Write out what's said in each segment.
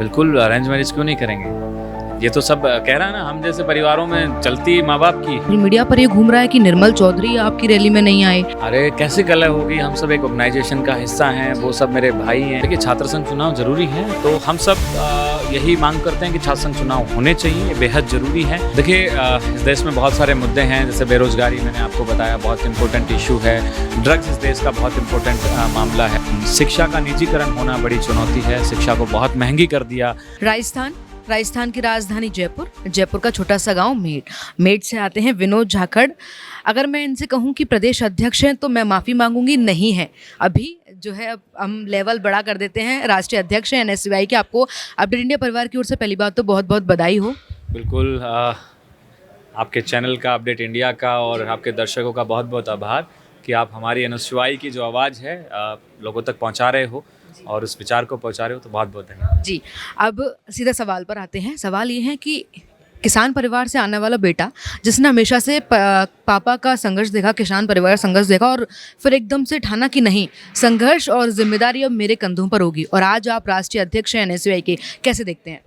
बिल्कुल arrange marriage क्यों नहीं करेंगे। ये तो सब कह रहा है ना, हम जैसे परिवारों में चलती माँ बाप की। सोशल मीडिया पर ये घूम रहा है कि निर्मल चौधरी आपकी रैली में नहीं आए। अरे कैसे कलह होगी, हम सब एक ऑर्गेनाइजेशन का हिस्सा हैं, वो सब मेरे भाई हैं। देखिए छात्र संघ चुनाव जरूरी है, तो हम सब यही मांग करते हैं कि छात्र संघ चुनाव होने चाहिए, ये बेहद जरूरी है। देखिए इस देश में बहुत सारे मुद्दे हैं, जैसे बेरोजगारी मैंने आपको बताया बहुत इंपॉर्टेंट इशू है, ड्रग्स इस देश का बहुत इंपॉर्टेंट मामला है, शिक्षा का निजीकरण होना बड़ी चुनौती है, शिक्षा को बहुत महंगी कर दिया। राजस्थान की राजधानी जयपुर का छोटा सा गांव मेड से आते हैं विनोद झाखड़। अगर मैं इनसे कहूं कि प्रदेश अध्यक्ष हैं तो मैं माफ़ी मांगूंगी, नहीं है। अभी जो है अब हम लेवल बड़ा कर देते हैं, राष्ट्रीय अध्यक्ष हैं एनएसयूआई के। आपको अपडेट इंडिया परिवार की ओर से पहली बात तो बहुत बहुत बधाई हो। बिल्कुल आपके चैनल का, अपडेट इंडिया का और आपके दर्शकों का बहुत बहुत आभार कि आप हमारी एनएसयूआई की जो आवाज़ है लोगों तक पहुंचा रहे हो और उस विचार को पहुंचा रहे हो, तो बहुत बहुत धन्यवाद जी, अब सीधा सवाल पर आते हैं। सवाल ये है कि किसान परिवार से आने वाला बेटा जिसने हमेशा से पापा का संघर्ष देखा, किसान परिवार का संघर्ष देखा, और फिर एकदम से ठाना कि नहीं, संघर्ष और जिम्मेदारी अब मेरे कंधों पर होगी, और आज आप राष्ट्रीय अध्यक्ष हैं एनएसयूआई के, कैसे देखते हैं?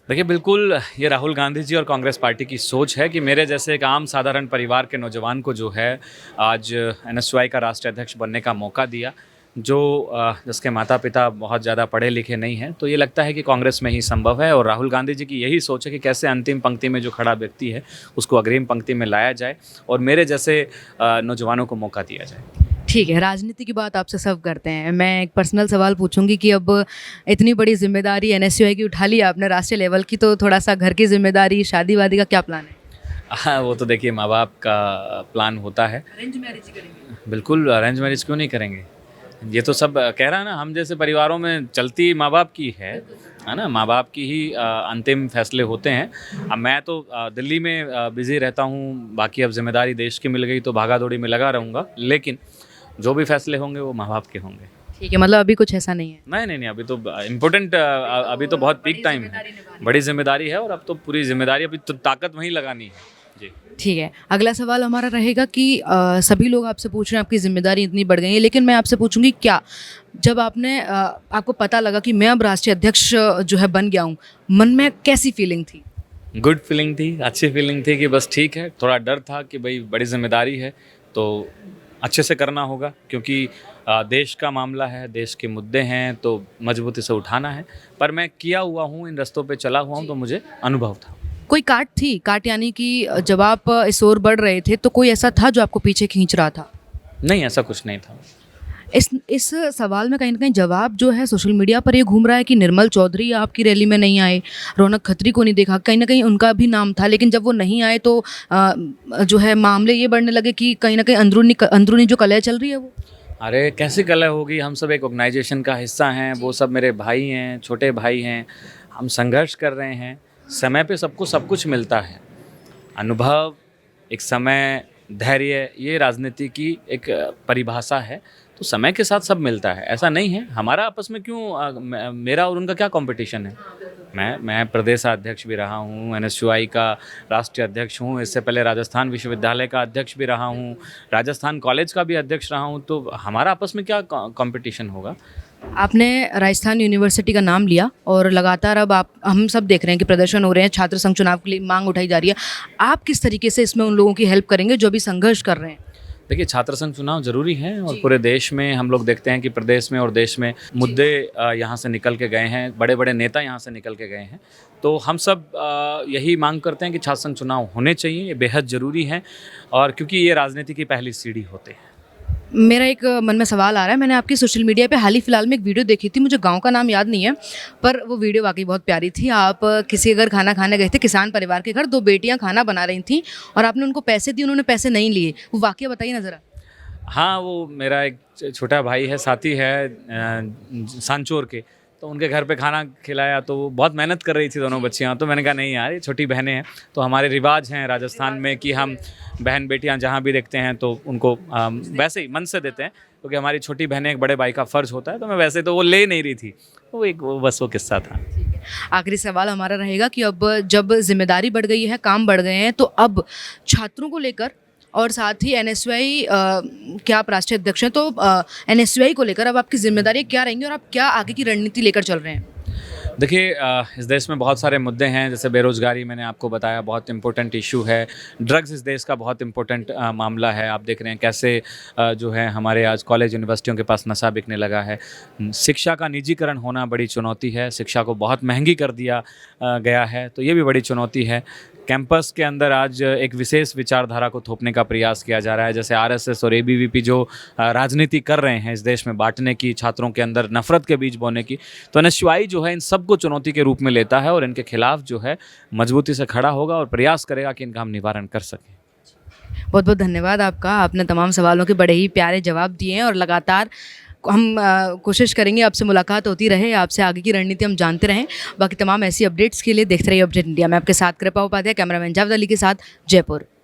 देखिए बिल्कुल ये राहुल गांधी जी और कांग्रेस पार्टी की सोच है कि मेरे जैसे एक आम साधारण परिवार के नौजवान को जो है आज एनएसयूआई का राष्ट्रीय अध्यक्ष बनने का मौका दिया, जो जिसके माता पिता बहुत ज़्यादा पढ़े लिखे नहीं हैं, तो ये लगता है कि कांग्रेस में ही संभव है। और राहुल गांधी जी की यही सोच है कि कैसे अंतिम पंक्ति में जो खड़ा व्यक्ति है उसको अग्रिम पंक्ति में लाया जाए और मेरे जैसे नौजवानों को मौका दिया जाए। ठीक है, राजनीति की बात आपसे सब करते हैं। मैं एक पर्सनल सवाल पूछूंगी कि अब इतनी बड़ी जिम्मेदारी एनएसयूआई की उठा ली आपने राष्ट्रीय लेवल की, तो थोड़ा सा घर की जिम्मेदारी, शादी वादी का क्या प्लान है? हाँ, वो तो देखिए माँ बाप का प्लान होता है। अरेंज मैरिज करेंगे? बिल्कुल अरेंज मैरिज क्यों नहीं करेंगे। ये तो सब कह रहा है ना, हम जैसे परिवारों में चलती माँ बाप की है ना, माँ बाप की ही अंतिम फैसले होते हैं। अब मैं तो दिल्ली में बिज़ी रहता हूँ, बाकी अब जिम्मेदारी देश की मिल गई तो भागा दौड़ी में लगा रहूँगा, लेकिन जो भी फैसले होंगे वो माँ बाप के होंगे। ठीक है, मतलब अभी कुछ ऐसा नहीं है? नहीं, अभी तो इम्पोर्टेंट, अभी तो बहुत पीक टाइम है, बड़ी जिम्मेदारी है और अब तो पूरी जिम्मेदारी, अभी तो ताकत वहीं लगानी है जी। ठीक है, अगला सवाल हमारा रहेगा कि सभी लोग आपसे पूछ रहे हैं आपकी जिम्मेदारी इतनी बढ़ गई है, लेकिन मैं आपसे पूछूंगी क्या जब आपको पता लगा कि मैं अब राष्ट्रीय अध्यक्ष जो है बन गया हूँ, मन में कैसी फीलिंग थी? गुड फीलिंग थी, अच्छी फीलिंग थी कि बस ठीक है। थोड़ा डर था कि भाई बड़ी जिम्मेदारी है तो अच्छे से करना होगा, क्योंकि देश का मामला है, देश के मुद्दे हैं तो मजबूती से उठाना है। पर मैं किया हुआ हूँ, इन रास्तों पे चला हुआ हूँ, तो मुझे अनुभव था। कोई काट यानी कि जब आप इस ओर बढ़ रहे थे तो कोई ऐसा था जो आपको पीछे खींच रहा था? नहीं, ऐसा कुछ नहीं था। इस सवाल में कहीं ना कहीं जवाब जो है सोशल मीडिया पर ये घूम रहा है कि निर्मल चौधरी आपकी रैली में नहीं आए, रौनक खत्री को नहीं देखा, कहीं ना कहीं उनका भी नाम था, लेकिन जब वो नहीं आए तो जो है मामले ये बढ़ने लगे कि कहीं ना कहीं अंदरूनी जो कलह चल रही है वो। अरे कैसी कलह होगी, हम सब एक ऑर्गेनाइजेशन का हिस्सा हैं, वो सब मेरे भाई हैं, छोटे भाई हैं, हम संघर्ष कर रहे हैं। समय पे सबको सब कुछ मिलता है, अनुभव, एक समय, धैर्य, ये राजनीति की एक परिभाषा है, तो समय के साथ सब मिलता है। ऐसा नहीं है हमारा आपस में क्यों, मेरा और उनका क्या कंपटीशन है। मैं प्रदेशाध्यक्ष भी रहा हूँ, एनएसयूआई का राष्ट्रीय अध्यक्ष हूँ, इससे पहले राजस्थान विश्वविद्यालय का अध्यक्ष भी रहा हूँ, राजस्थान कॉलेज का भी अध्यक्ष रहा हूँ, तो हमारा आपस में क्या कंपटीशन होगा। आपने राजस्थान यूनिवर्सिटी का नाम लिया और लगातार अब हम सब देख रहे हैं कि प्रदर्शन हो रहे हैं, छात्र संघ चुनाव के लिए मांग उठाई जा रही है। आप किस तरीके से इसमें उन लोगों की हेल्प करेंगे जो अभी संघर्ष कर रहे हैं? देखिए छात्र संघ चुनाव जरूरी है और पूरे देश में हम लोग देखते हैं कि प्रदेश में और देश में मुद्दे यहाँ से निकल के गए हैं, बड़े बड़े नेता यहाँ से निकल के गए हैं, तो हम सब यही मांग करते हैं कि छात्र संघ चुनाव होने चाहिए, ये बेहद ज़रूरी है, और क्योंकि ये राजनीति की पहली सीढ़ी होते हैं। मेरा एक मन में सवाल आ रहा है, मैंने आपकी सोशल मीडिया पे हाल ही फिलहाल में एक वीडियो देखी थी, मुझे गांव का नाम याद नहीं है, पर वो वीडियो वाकई बहुत प्यारी थी। आप किसी घर खाना खाने गए थे, किसान परिवार के घर, 2 बेटियां खाना बना रही थी और आपने उनको पैसे दिए, उन्होंने पैसे नहीं लिए, वो वाकया बताइए ना ज़रा। हाँ, वो मेरा एक छोटा भाई है, साथी है सांचौर के, तो उनके घर पे खाना खिलाया, तो वो बहुत मेहनत कर रही थी दोनों बच्चियाँ, तो मैंने कहा नहीं यार, ये छोटी बहनें हैं, तो हमारे रिवाज हैं राजस्थान में कि हम बहन बेटियाँ जहाँ भी देखते हैं तो उनको वैसे ही मन से देते हैं, क्योंकि हमारी छोटी बहनें एक बड़े भाई का फ़र्ज़ होता है। तो मैं वैसे तो वो ले नहीं रही थी, वो बस वो किस्सा था। आखिरी सवाल हमारा रहेगा कि अब जब जिम्मेदारी बढ़ गई है, काम बढ़ गए हैं, तो अब छात्रों को लेकर और साथ ही एनएसयूआई क्या आप राष्ट्रीय अध्यक्ष हैं, तो एनएसयूआई को लेकर अब आपकी जिम्मेदारी क्या रहेंगी और आप क्या आगे की रणनीति लेकर चल रहे हैं? देखिए इस देश में बहुत सारे मुद्दे हैं, जैसे बेरोज़गारी मैंने आपको बताया बहुत इम्पोर्टेंट इशू है। ड्रग्स इस देश का बहुत इम्पोर्टेंट मामला है। आप देख रहे हैं कैसे जो है हमारे आज कॉलेज यूनिवर्सिटियों के पास नशा बिकने लगा है। शिक्षा का निजीकरण होना बड़ी चुनौती है, शिक्षा को बहुत महँगी कर दिया गया है, तो ये भी बड़ी चुनौती है। कैंपस के अंदर आज एक विशेष विचारधारा को थोपने का प्रयास किया जा रहा है, जैसे आरएसएस और एबीवीपी जो राजनीति कर रहे हैं इस देश में बाँटने की, छात्रों के अंदर नफ़रत के बीज बोने की। तो एनएसयूआई जो है इन सबको चुनौती के रूप में लेता है और इनके खिलाफ जो है मजबूती से खड़ा होगा और प्रयास करेगा कि इनका हम निवारण कर सकें। बहुत बहुत धन्यवाद आपका। आपने तमाम सवालों के बड़े ही प्यारे जवाब दिए हैं और लगातार हम कोशिश करेंगे आपसे मुलाकात होती रहे, आपसे आगे की रणनीति हम जानते रहें। बाकी तमाम ऐसी अपडेट्स के लिए देखते रहिए अपडेट इंडिया। मैं आपके साथ कृपा उपाध्याय, कैमरामैन जावेद अली के साथ, जयपुर।